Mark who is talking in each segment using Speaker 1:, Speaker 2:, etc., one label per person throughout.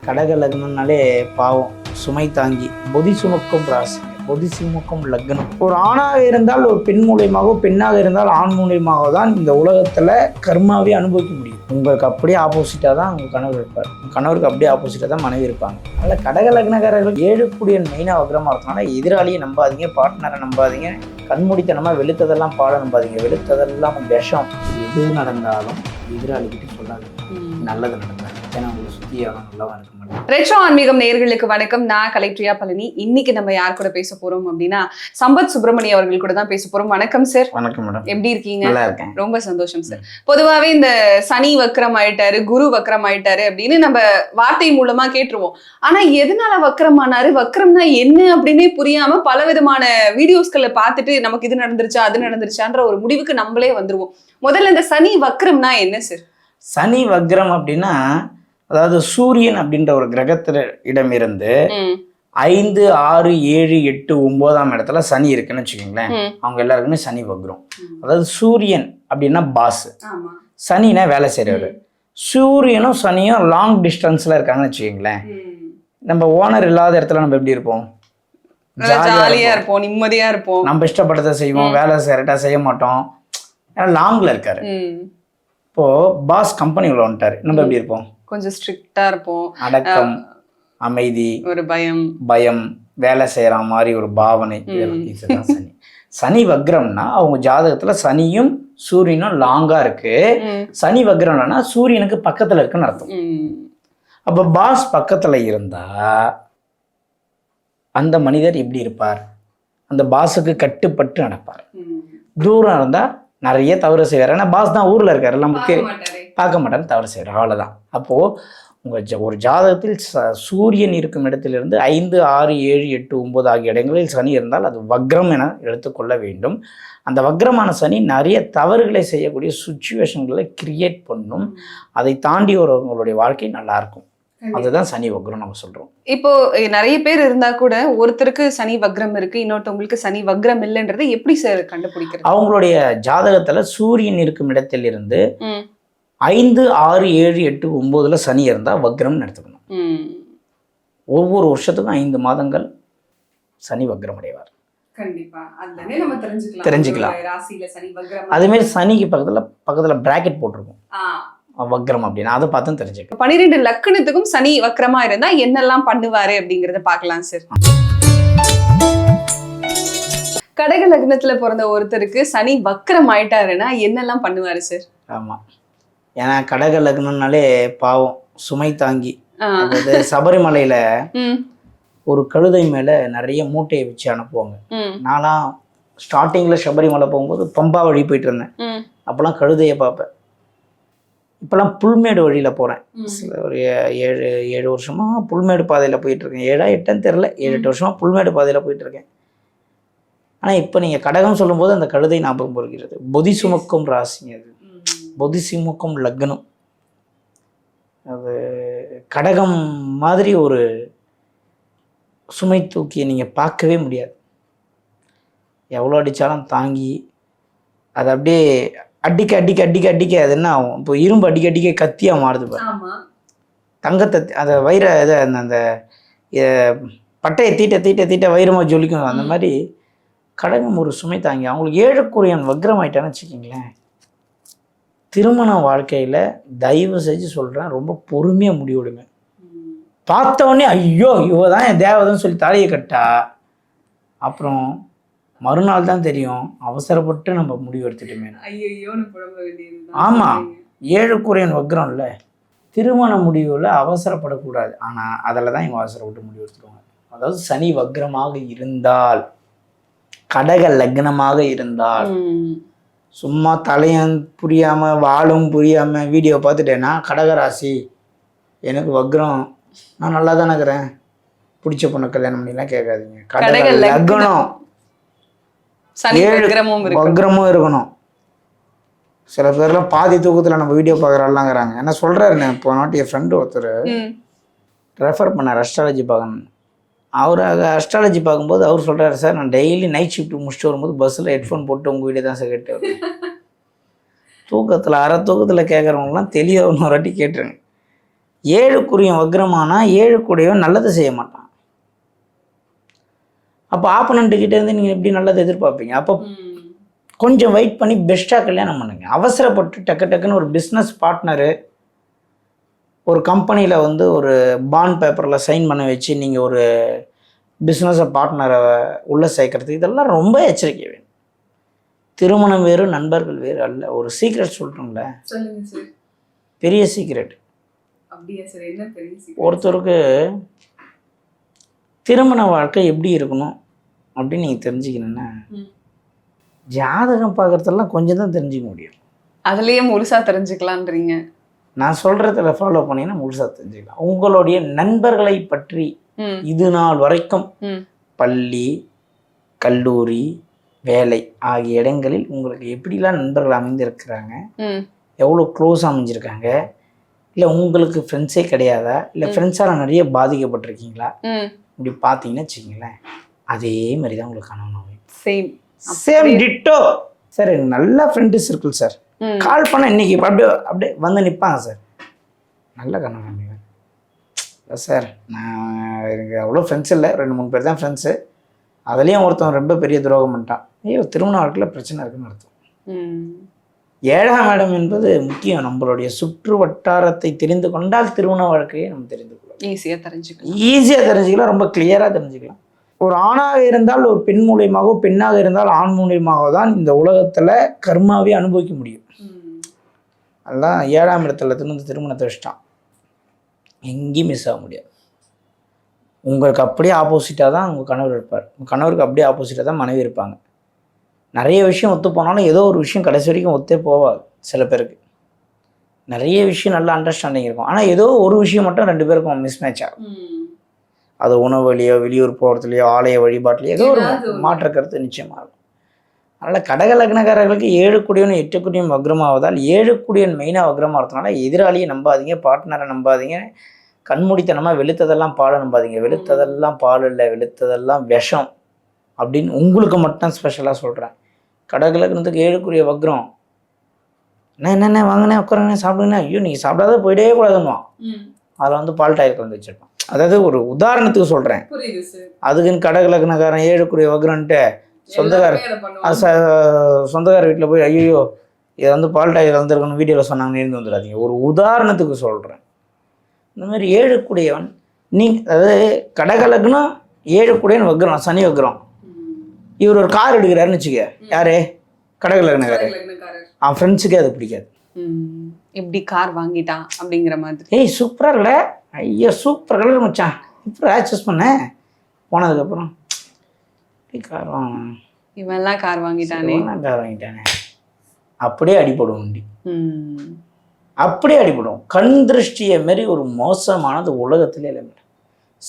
Speaker 1: கடக லக்னம்னாலே பாவம், சுமை தாங்கி, பொதி சுமக்கும் ராசி, பொதி சுமக்கும் லக்னம். ஒரு ஆணாக இருந்தால் ஒரு பெண் மூலியமாகவோ, பெண்ணாக இருந்தால் ஆண் மூலியமாக தான் இந்த உலகத்தில் கர்மாவே அனுபவிக்க முடியும். உங்களுக்கு அப்படியே ஆப்போசிட்டாக தான் உங்கள் கணவர் இருப்பார், உங்கள் கணவருக்கு அப்படியே ஆப்போசிட்டாக தான் மனைவி இருப்பாங்க. அதனால் கடக லக்னக்காரர்கள் 7 கூடியன் மெயினாக வக்ரமாக இருக்கனால எதிராளியை நம்பாதீங்க, பார்ட்னரை நம்பாதீங்க, கண்மூடித்தனமாக வெளுத்ததெல்லாம் பாட நம்பாதீங்க. வெளுத்ததெல்லாம் விஷம். எது நடந்தாலும் எதிராளிகிட்ட சொல்லாதீங்க, நல்லது நடந்தாங்க. ஏன்னா உங்களுக்கு சுற்றி யாரும் நல்லாவா இருக்க மாட்டாங்க.
Speaker 2: ரெட்ரோ ஆன்மீகம் நேயர்களுக்கு வணக்கம். நான் கலைப்ரியா பழனி. இன்னைக்கு நம்ம யார் கூட பேச போறோம் அப்படின்னா சம்பத் சுப்பிரமணியம் அவர்கள் கூட தான் பேச போறோம். வணக்கம் சார்.
Speaker 1: வணக்கம் மேடம்.
Speaker 2: எப்படி இருக்கீங்க?
Speaker 1: நல்லா இருக்கேன்.
Speaker 2: ரொம்ப சந்தோஷம் சார். பொதுவாவே இந்த சனி வக்ரம் ஆயிட்டாரு, குரு வக்ரம் ஆயிட்டாரு அப்படின்னு நம்ம வார்த்தை மூலமா கேட்டுருவோம். ஆனா எதனால வக்ரமானாரு, வக்ரம்னா என்ன அப்படின்னே புரியாம பல விதமான வீடியோஸ்களை பார்த்துட்டு நமக்கு இது நடந்துருச்சா அது நடந்துருச்சான்ற ஒரு முடிவுக்கு நம்மளே வந்துருவோம். முதல்ல இந்த சனி வக்ரம்னா என்ன சார்?
Speaker 1: சனி வக்ரம் அப்படின்னா, அதாவது சூரியன் அப்படின்ற ஒரு கிரகத்துல இடமிருந்து 5, 6, 7, 8, 9ஆம் இடத்துல சனி இருக்குன்னு வச்சுக்கோங்களேன். அவங்க எல்லாருக்குமே சனி வக்ரம். அதாவது சூரியன் அப்படின்னா பாஸ், சனினா வேலை செய்யறவர். சூரியனும் சனியும் லாங் டிஸ்டன்ஸ்ல இருக்காங்கன்னு வச்சுக்கோங்களேன். நம்ம ஓனர் இல்லாத இடத்துல நம்ம எப்படி இருப்போம்?
Speaker 2: ஜாலியா இருப்போம், நிம்மதியா இருப்போம்,
Speaker 1: நம்ம இஷ்டப்பட்டதை செய்வோம், வேலை கரெக்டா செய்ய மாட்டோம். ஏன்னா லாங்ல இருக்காரு. இப்போ பாஸ் கம்பெனிக்குள்ள வந்துட்டாரு, நம்ம எப்படி இருப்போம்?
Speaker 2: கொஞ்சம் ஸ்ட்ரிக்டா இருப்போம்,
Speaker 1: அடக்கம், அமைதி,
Speaker 2: ஒரு
Speaker 1: பயம், வேலை செய்யற மாதிரி ஒரு பாவனை. இதுதான் சனி. சனி வக்ரம்னா அவங்க ஜாதகத்துல சனியும் சூரியனும் லாங்கா இருக்கு. சனி வக்ரம்னா சூரியனுக்கு பக்கத்துல இருக்குன்னு அர்த்தம். அப்ப பாஸ் பக்கத்துல இருந்தா அந்த மனிதர் எப்படி இருப்பார்? அந்த பாஸுக்கு கட்டுப்பட்டு நடப்பார். தூரம் இருந்தா நிறைய தவறு செய்வார். ஏன்னா பாஸ் தான் ஊர்ல இருக்காரு, நமக்கு பார்க்க மாட்டாரு, தவறு செய்வார், அவ்வளவுதான். அப்போ உங்க ஒரு ஜாதகத்தில் சூரியன் இருக்கும் இடத்திலிருந்து 5, 6, 7, 8, 9 ஆகிய இடங்களில் சனி இருந்தால் அது வக்ரம் என எடுத்துக்கொள்ள வேண்டும். அந்த வக்ரமான சனி நிறைய தவறுகளை செய்யக்கூடிய சுச்சுவேஷன்களை கிரியேட் பண்ணும். அதை தாண்டி ஒருவங்களுடைய வாழ்க்கை நல்லா இருக்கும். அதுதான் சனி வக்ரம் நம்ம சொல்றோம்.
Speaker 2: இப்போ நிறைய பேர் இருந்தா கூட ஒருத்தருக்கு சனி வக்ரம் இருக்கு, இன்னொருத்தவங்களுக்கு சனி வக்ரம் இல்லைன்றது எப்படி சார் கண்டுபிடிக்கிறது?
Speaker 1: அவங்களுடைய ஜாதகத்துல சூரியன் இருக்கும் இடத்தில் இருந்து 5, 6, 7, 8, 9ல சனி இருந்தா வக்ரம் எடுத்துக்கணும். ஒவ்வொரு வருஷத்துக்கும் 5 மாதங்கள் சனி வக்ரம் அடைவார். தெரிஞ்சுக்கலாம். அதே மாதிரி சனிக்கு பக்கத்துல பிராக்கெட் போட்டிருக்கும் வக்ரம் அப்படின்னு, அதை பார்த்து தெரிஞ்சுக்கலாம்.
Speaker 2: 12 லக்னத்துக்கும் சனி வக்ரமா இருந்தா என்னெல்லாம் பண்ணுவாரு அப்படிங்கறத பார்க்கலாம் சார். கடக லக்னத்துல பிறந்த ஒருத்தருக்கு சனி வக்ரம் ஆயிட்டாருன்னா என்னெல்லாம் பண்ணுவாரு சார்?
Speaker 1: ஆமா, ஏன்னா கடக லக்னம்னாலே பாவம், சுமை தாங்கி. அதாவது சபரிமலையில ஒரு கழுதை மேல நிறைய மூட்டையை வச்சு அனுப்புவாங்க. நான்லாம் ஸ்டார்டிங்ல சபரிமலை போகும்போது பம்பா வழி போயிட்டு இருந்தேன். அப்பெல்லாம் கழுதையை பார்ப்பேன். இப்போல்லாம் புல்மேடு வழியில் போகிறேன். ஒரு 7 வருஷமாக புல்மேடு பாதையில் போயிட்டுருக்கேன். 7 8 தெரில, 7 8 வருஷமாக புல்மேடு பாதையில் போயிட்டுருக்கேன். ஆனால் இப்போ நீங்கள் கடகம் சொல்லும்போது அந்த கழுதை ஞாபகம் வருகிறது. பொதி சுமக்கும் ராசிங்க அது, பொதி சுமக்கும் லக்னம். அது கடகம் மாதிரி ஒரு சுமை தூக்கியை நீங்கள் பார்க்கவே முடியாது. எவ்வளோ அடித்தாலும் தாங்கி அது அப்படியே அடிக்க அது என்ன ஆகும்? இப்போ இரும்பு அடிக்க கத்தியாக மாறுது பாரு. தங்கத்தை அந்த வயிற இதை அந்த பட்டையை தீட்ட வைரமாக ஜொலிக்கும். அந்த மாதிரி கடகம் ஒரு சுமை தாங்கி. அவங்களுக்கு 7 கூரியன் வக்ரம் ஆயிட்டான்னு வச்சுக்கிங்களேன். திருமண வாழ்க்கையில் தயவு செஞ்சு சொல்கிறேன், ரொம்ப பொறுமையாக முடிவிடுங்க. பார்த்தவொடனே ஐயோ இவதான் என் தேவதைன்னு சொல்லி தலையை கட்டா அப்புறம் மறுநாள் தான் தெரியும் அவசரப்பட்டு நம்ம முடிவு எடுத்துட்டோமே. ஆமா, 7 கூரியன் வக்ரம் இல்லை. திருமண முடிவுல அவசரப்படக்கூடாது. ஆனா அதில் தான் இவங்க அவசரப்பட்டு முடிவு எடுத்துருவாங்க. அதாவது சனி வக்ரமாக இருந்தால், கடக லக்னமாக இருந்தால், சும்மா தலையும் புரியாம வாழும் புரியாம வீடியோ பார்த்துட்டேன்னா கடகராசி எனக்கு வக்ரம், நான் நல்லா தானே இருக்கிறேன், பிடிச்ச பொண்ணு கல்யாணம் பண்ணிலாம் கேட்காதீங்க. கடக லக்னம் 7 வக்ரமும் இருக்கணும். சில பேர்லாம் பாதி தூக்கத்தில் நம்ம வீடியோ பார்க்குறாங்களாங்கிறாங்க. என்ன சொல்கிறாரு, நான் போன வாட்டி என் ஃப்ரெண்டு ஒருத்தர் ரெஃபர் பண்ணார் அஸ்ட்ராலஜி பார்க்கணும். அவர் அஸ்ட்ராலஜி பார்க்கும்போது அவர் சொல்கிறாரு, சார் நான் டெய்லி நைட் ஷிஃப்ட் முடிச்சுட்டு வரும்போது பஸ்ஸில் ஹெட்ஃபோன் போட்டு உங்கள் வீடியோ தான் சார் கேட்டு வருவேன். தூக்கத்தில் அரை தூக்கத்தில் கேட்குறவங்களாம் தெளிவாக இன்னொரு வாட்டி கேட்டுருங்க. ஏழுக்குரியன் வக்ரமானா ஏழுக்குடையவன் நல்லது செய்ய மாட்டான். அப்போ ஆப்பனண்ட்டுக்கிட்ட இருந்து நீங்கள் எப்படி நல்லது எதிர்பார்ப்பீங்க? அப்போ கொஞ்சம் வெயிட் பண்ணி பெஸ்ட்டாக கல்யாணம் பண்ணுங்க. அவசரப்பட்டு டக்குன்னு ஒரு பிஸ்னஸ் பார்ட்னரு ஒரு கம்பெனியில் வந்து ஒரு பாண்ட் பேப்பரில் சைன் பண்ண வச்சு நீங்கள் ஒரு பிஸ்னஸை பார்ட்னரை உள்ளே சேர்க்கறதுக்கு இதெல்லாம் ரொம்ப எச்சரிக்கை வேணும். திருமணம் வேறு நண்பர்கள் வேறு அல்ல. ஒரு சீக்ரெட் சொல்லிட்டோம்ல, பெரிய சீக்ரெட். ஒருத்தருக்கு திருமண வாழ்க்கை எப்படி இருக்கணும் அப்படின்னு நீங்கள் தெரிஞ்சுக்கணுன்னா ஜாதகம் பார்க்குறதெல்லாம் கொஞ்சம் தான் தெரிஞ்சுக்க முடியும்.
Speaker 2: அதுலேயே முழுசாக தெரிஞ்சுக்கலான்றீங்க.
Speaker 1: நான் சொல்கிறதில் ஃபாலோ பண்ணிங்கன்னா முழுசாக தெரிஞ்சுக்கலாம். உங்களுடைய நண்பர்களை பற்றி இது நாள் வரைக்கும் பள்ளி, கல்லூரி, வேலை ஆகிய இடங்களில் உங்களுக்கு எப்படிலாம் நண்பர்கள் அமைந்திருக்கிறாங்க, எவ்வளோ க்ளோஸ் அமைஞ்சிருக்காங்க, இல்லை உங்களுக்கு ஃப்ரெண்ட்ஸே கிடையாதா, இல்லை ஃப்ரெண்ட்ஸால் நிறைய பாதிக்கப்பட்டிருக்கீங்களா, இப்படி பார்த்தீங்கன்னா வச்சுக்கிங்களேன், அதே மாதிரி தான் உங்களுக்கு கனவு. Same ditto. சார் எனக்கு நல்ல ஃப்ரெண்டு சர்க்கிள் சார், கால் பண்ண இன்னைக்கு அப்படியே வந்து நிற்பாங்க சார், நல்ல கனவு காமிங்க சார். நான் எனக்கு அவ்வளோ ஃப்ரெண்ட்ஸ் இல்லை, 2-3 பேர் தான் ஃப்ரெண்ட்ஸு. அதுலேயும் ஒருத்தன் ரொம்ப பெரிய துரோகம் பண்ணிட்டான். ஐயோ, திருமண வாழ்க்கையில் பிரச்சனை இருக்குன்னு அர்த்தம். 7ஆம் இடம் என்பது முக்கியம். நம்மளுடைய சுற்று வட்டாரத்தை தெரிந்து கொண்டால் திருமண வாழ்க்கையை நம்ம தெரிந்து கொள்ளலாம். ஈஸியாக தெரிஞ்சுக்கலாம், ரொம்ப கிளியராக தெரிஞ்சுக்கலாம். ஒரு ஆணாக இருந்தால் ஒரு பெண் மூலியமாகவோ, பெண்ணாக இருந்தால் ஆண் மூலியமாகவோ தான் இந்த உலகத்தில் கர்மாவே அனுபவிக்க முடியும். அதுதான் 7ஆம் இடத்துல திருமணத்தை வச்சுட்டான், எங்கேயும் மிஸ் ஆக முடியாது. உங்களுக்கு அப்படியே ஆப்போசிட்டாக தான் உங்கள் கணவர் இருப்பார், உங்கள் கணவருக்கு அப்படியே ஆப்போசிட்டாக தான் மனைவி இருப்பாங்க. நிறைய விஷயம் ஒத்து போனாலும் ஏதோ ஒரு விஷயம் கடைசி வரைக்கும் ஒத்தே போவாது. சில பேருக்கு நிறைய விஷயம் நல்லா அண்டர்ஸ்டாண்டிங் இருக்கும், ஆனால் ஏதோ ஒரு விஷயம் மட்டும் 2 பேருக்கும் மிஸ்மேட்ச் ஆகும். அது உணவு வழியோ, வெளியூர் போகிறதுலையோ, ஆலய வழிபாட்டிலையோ ஏதோ ஒரு மாற்ற கருத்து நிச்சயமாக இருக்கும். அதனால் கடக லக்னக்காரர்களுக்கு 7 கூடியவன் 8 கூடியவன் வக்ரமாவதால் 7 கூடியவன் மெயினாக வக்ரமாகிறதுனால எதிராளியை நம்பாதீங்க, பார்ட்னரை நம்பாதீங்க, கண்மூடித்தனமாக வெளுத்ததெல்லாம் பாலை நம்பாதீங்க. வெளுத்ததெல்லாம் பால் இல்லை, வெளுத்ததெல்லாம் விஷம் அப்படின்னு உங்களுக்கு மட்டும் ஸ்பெஷலாக சொல்கிறேன். கடக லக்னத்துக்கு 7 வக்ரம் என்ன வாங்கினே உட்காருங்கண்ணே சாப்பிடுங்கண்ணே, ஐயோ நீங்கள் சாப்பிடாத போயிட்டே கூடாதுன்னுவான். அதில் வந்து பால் டயர் கலந்து வச்சிருப்பான். அதாவது ஒரு உதாரணத்துக்கு சொல்கிறேன். அதுக்குன்னு கடக லக்னக்காரன் 7 வக்ரன்ட்டு சொந்தக்கார வீட்டில் போய் ஐயோ இதை வந்து பால் டயர் கலந்துருக்கணும் வீடியோவில் சொன்னாங்கன்னு இருந்து வந்துடாதீங்க. ஒரு உதாரணத்துக்கு சொல்கிறேன். இந்த மாதிரி 7 அதாவது கடக லக்னம் 7 வக்ரம், சனி வக்ரம். இவர் ஒரு கார் எடுக்கிறாருன்னு வச்சுக்க, யாரு? கடக லக்னக்காரர். அவன் ஃப்ரெண்ட்ஸுக்கே அது பிடிக்காது.
Speaker 2: எப்படி கார் வாங்கிட்டான் அப்படிங்கிற மாதிரி.
Speaker 1: ஏய் சூப்பராக இல்லை, ஐயோ சூப்பர் கலர் மச்சான், இப்போ ஆக்சஸ் பண்ணேன் போனதுக்கப்புறம் கார் வாங்கினான்,
Speaker 2: இவன்லாம் கார் வாங்கிட்டானே,
Speaker 1: அப்படியே அடிபடும் வண்டி, அப்படியே அடிபடும். கண் திருஷ்டியை மாரி ஒரு மோசமானது உலகத்திலே இல்லை.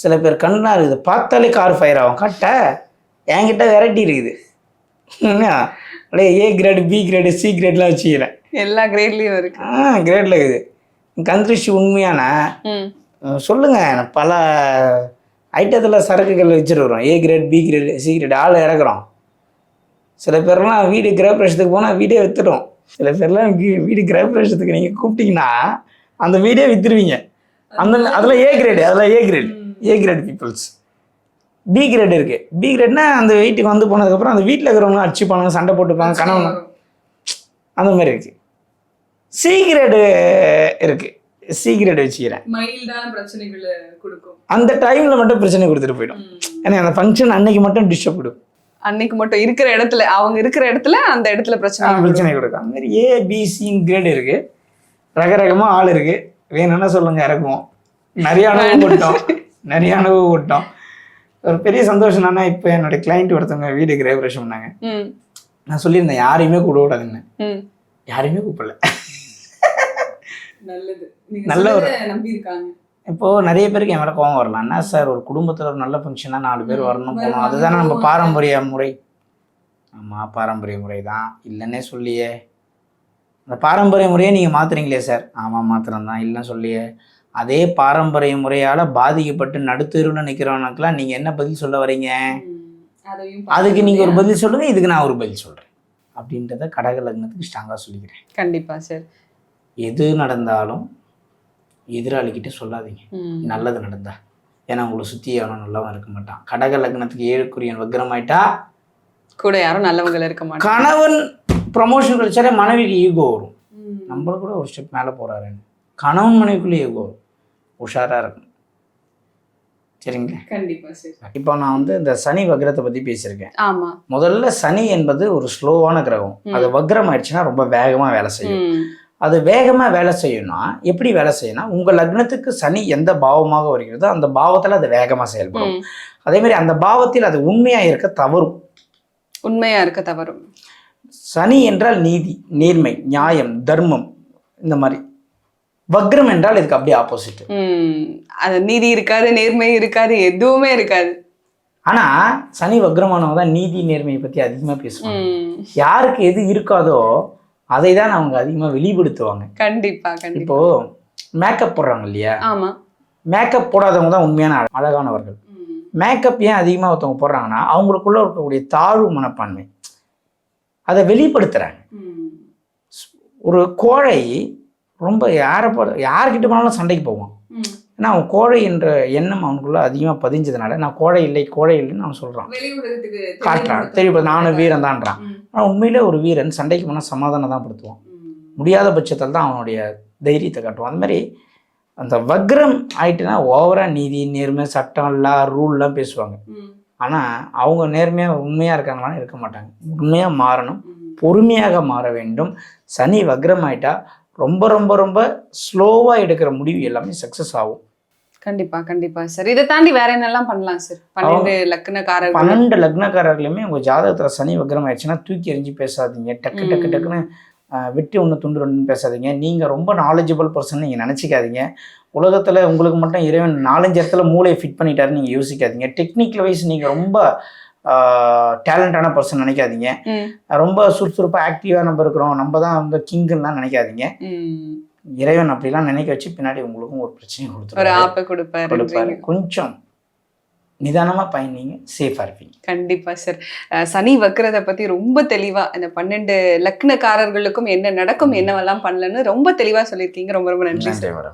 Speaker 1: சில பேர் கண்ணா இருக்குது, பார்த்தாலே கார் ஃபயர் ஆகும். கட்ட என்கிட்ட வெரைட்டி இருக்குது, அப்படியே A grade, B grade, C கிரேட்லாம் வச்சுக்கிறேன்.
Speaker 2: எல்லா கிரேட்லேயும் இருக்கு.
Speaker 1: கிரேடில் இருக்குது. கண் திருஷ்டி உண்மையான சொல்லுங்கள், பல ஐட்டத்தில் சரக்குகள் வச்சுருக்குறோம். A grade, B grade, C grade ஆள் இறக்குறோம். சில பேர்லாம் வீடு கிரகப்பிரவேசத்துக்கு போனால் வீடே விற்றுடும். சில பேர்லாம் வீடு கிரகப்பிரவேசத்துக்கு நீங்கள் கூப்பிட்டீங்கன்னா அந்த வீடே விற்றுருவீங்க. அதில் A grade, A grade peoples. B grade இருக்குது. B கிரேட்னா அந்த வீட்டுக்கு வந்து போனதுக்கப்புறம் அந்த வீட்டில் இருக்கிறவங்க அடிச்சுப்பாங்க, சண்டை போட்டுப்பாங்க, கணவன், அந்த மாதிரி இருக்குது. C கிரேடு இருக்குது. C கிரேட் வச்சுக்கிறேன். அந்த டைமில் மட்டும் பிரச்சனை கொடுத்துட்டு போயிடும். ஏன்னா அந்த ஃபங்க்ஷன் அன்னைக்கு மட்டும் டிஸ்டர்ப் கொடுக்கும்.
Speaker 2: அன்னைக்கு மட்டும் இருக்கிற இடத்துல, அவங்க இருக்கிற இடத்துல அந்த இடத்துல பிரச்சனை கொடுக்கும்.
Speaker 1: அந்த மாதிரி ABC கிரேடு இருக்குது. ரகரகமாக ஆள் இருக்குது. வேணும்னா சொல்லுங்கள், இறக்குவோம். நிறைய அனுபவம் ஓட்டோம். ஒரு பெரிய சந்தோஷம் என்னன்னா, இப்போ என்னோட கிளைண்ட் ஒருத்தவங்க வீடு கிரகப்பிரவேசம் பண்ணாங்க. நான் சொல்லியிருந்தேன் யாரையுமே கூப்பிட விடாதுன்னு. யாரையுமே கூப்பிடல. நல்ல ஒரு நம்பியிருக்காங்க. இப்போது நிறைய பேருக்கு என் மேலே கோவம் வரலாம். என்ன சார், ஒரு குடும்பத்தில் ஒரு நல்ல ஃபங்க்ஷனாக 4 பேர் வரணும் போகணும், அதுதானே நம்ம பாரம்பரிய முறை. ஆமாம், பாரம்பரிய முறை தான், இல்லைன்னே சொல்லியே. அந்த பாரம்பரிய முறையை நீங்கள் மாற்றுறீங்களே சார். ஆமாம் மாத்திரம் தான், இல்லைன்னு சொல்லியே. அதே பாரம்பரிய முறையால் பாதிக்கப்பட்டு நடுத்தெருவில் நிற்கிறவனுக்கெல்லாம் நீங்கள் என்ன பதில் சொல்ல வரீங்க? அதுக்கு நீங்கள் ஒரு பதில் சொல்லுங்கள், இதுக்கு நான் ஒரு பதில் சொல்கிறேன் அப்படின்றத கடக லக்னத்துக்கு ஸ்ட்ராங்காக சொல்லிக்கிறேன்.
Speaker 2: கண்டிப்பாக சார்.
Speaker 1: எது நடந்தாலும் எதிராளிக்கிட்ட சொல்லாதீங்க நல்லது நடந்தா. ஏன்னா உங்களை சுற்றி எவனும் நல்லவன் இருக்க மாட்டான். கடக லக்னத்துக்கு 7 வக்ரமாயிட்டா
Speaker 2: கூட யாரும் நல்லவங்க இருக்க மாட்டாங்க.
Speaker 1: கணவன் ப்ரமோஷன் கிடைச்சாலே மனைவிக்கு ஈகோ வரும். நம்மளுக்கு கூட ஒரு ஸ்டெப் மேலே போகிறாருன்னு கணவன் மனைவிக்குள்ளே ஈகோ வரும். உஷாராக இருக்கும். சரிங்களா?
Speaker 2: கண்டிப்பா சார்.
Speaker 1: இப்போ நான் வந்து இந்த சனி வக்ரத்தை பற்றி பேசியிருக்கேன்.
Speaker 2: ஆமா.
Speaker 1: முதல்ல சனி என்பது ஒரு ஸ்லோவான கிரகம். அது வக்ரம் ஆயிடுச்சுன்னா ரொம்ப வேகமாக வேலை செய்யும். அது வேகமாக வேலை செய்யணும்னா எப்படி வேலை செய்யணும்? உங்கள் லக்னத்துக்கு சனி எந்த பாவமாக வருகிறதோ அந்த பாவத்தில் அது வேகமாக செயல்படும். அதே மாதிரி அந்த பாவத்தில் அது உண்மையாக இருக்க தவறும்.
Speaker 2: உண்மையாக இருக்க தவறும்.
Speaker 1: சனி என்றால் நீதி, நேர்மை, நியாயம், தர்மம். இந்த மாதிரி வக்ரம் என்றால் இதுக்கு அப்படியே ஆப்போசிட்.
Speaker 2: அது நீதி இருக்காது, நேர்மை இருக்காது, எதுவுமே இருக்காது.
Speaker 1: ஆனால் சனி வக்ரமானவங்க தான் நீதி நேர்மையை பற்றி அதிகமாக பேசுவாங்க. யாருக்கு எது இருக்காதோ அதை தான் அவங்க அதிகமாக வெளிப்படுத்துவாங்க.
Speaker 2: கண்டிப்பா கண்டிப்பா.
Speaker 1: இப்போ மேக்கப் போடுறாங்க இல்லையா?
Speaker 2: ஆமா.
Speaker 1: மேக்கப் போடாதவங்க தான் உண்மையான அழகானவர்கள். மேக்கப் ஏன் அதிகமாக ஒருத்தவங்க போடுறாங்கன்னா அவங்களுக்குள்ள இருக்கக்கூடிய தாழ்வு மனப்பான்மை அதை வெளிப்படுத்துறாங்க. ஒரு கோழை ரொம்ப யார்கிட்ட போனாலும் சண்டைக்கு போவான். ஏன்னா அவன் கோழை என்ற எண்ணம் அவனுக்குள்ள அதிகமாக பதிஞ்சதுனால நான் கோழை இல்லைன்னு அவன் சொல்றான், காட்டுறான், தெரியப்படுது நானும் வீரன் தான்றான். ஆனால் உண்மையிலே ஒரு வீரன் சண்டைக்கு போனால் சமாதானம் தான் படுத்துவான். முடியாத பட்சத்தில் தான் அவனுடைய தைரியத்தை காட்டுவான். அந்த மாதிரி அந்த வக்ரம் ஆயிட்டுனா ஓவரா நீதி நேர்மை சட்டம் எல்லாம் ரூல்லாம் பேசுவாங்க. ஆனால் அவங்க நேர்மையாக உண்மையாக இருக்காங்களான்னு இருக்க மாட்டாங்க. உண்மையாக மாறணும், பொறுமையாக மாற வேண்டும். சனி வக்ரம் ஆயிட்டா ரொம்ப ரொம்ப ரொம்ப ஸ்லோவாக எடுக்கிற முடிவு எல்லாமே சக்ஸஸ் ஆகும்.
Speaker 2: கண்டிப்பா கண்டிப்பா சார். இதை தாண்டி வேற என்னெல்லாம் பண்ணலாம் சார்? 12
Speaker 1: லக்னக்காரர்களுமே உங்க ஜாதகத்துல சனி வக்ரம் ஆயிடுச்சுன்னா தூக்கி எறிஞ்சு பேசாதீங்க. டக்குன்னு வெட்டி ஒன்று துண்டு ரெண்டுன்னு பேசாதீங்க. நீங்க ரொம்ப நாலேஜபிள் பர்சன் நீங்க நினைச்சிக்காதீங்க. உலகத்துல உங்களுக்கு மட்டும் இறைவன் 4-5 இடத்துல மூளையை ஃபிட் பண்ணிட்டாரு நீங்க யோசிக்காதீங்க. டெக்னிக்கல் வைஸ் நீங்க ரொம்ப டேலண்டான பர்சன் நினைக்காதீங்க. ரொம்ப சுறுசுறுப்பா ஆக்டிவா நம்ம இருக்கிறோம், நம்ம தான் வந்து கிங்குலாம் நினைக்காதீங்க. இறைவன் அப்படிலாம் நினைக்க வச்சு பின்னாடி உங்களுக்கும் ஒரு பிரச்சனை கொடுப்பாரு. கொஞ்சம் நிதானமா பயணிங்க, சேஃபா இருப்பீங்க.
Speaker 2: கண்டிப்பா சார். சனி வக்ரத்தை பத்தி ரொம்ப தெளிவா இந்த 12 லக்னக்காரர்களுக்கும் என்ன நடக்கும், என்னவெல்லாம் பண்ணலன்னு ரொம்ப தெளிவா சொல்லியிருக்கீங்க. ரொம்ப ரொம்ப நன்றி சார்.